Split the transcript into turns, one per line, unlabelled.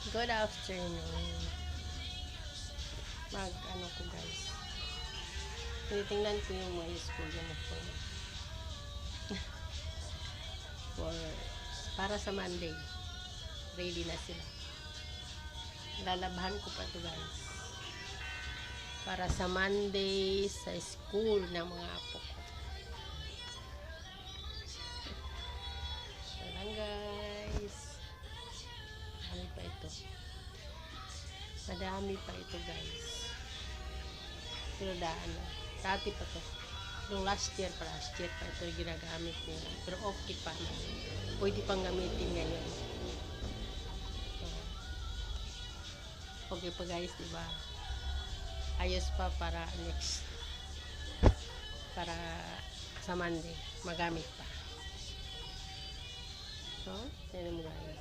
Good afternoon. Ano ko guys. Tinitingnan ko yung mga school uniform. Para sa Monday. Ready na sila. Lalabahan ko pa to guys. Para sa Monday sa school ng mga apo ko. So lang guys. Madami pa ito. Madami pa ito guys. Pero daan na. Dati pa to. Nung last year pa ito yung ginagamit nila. Pero okay pa. Pwede pang gamitin ngayon. Okay pa guys, diba? Ayos pa para next. Para sa Monday. Magamit pa. So, tinan mo guys.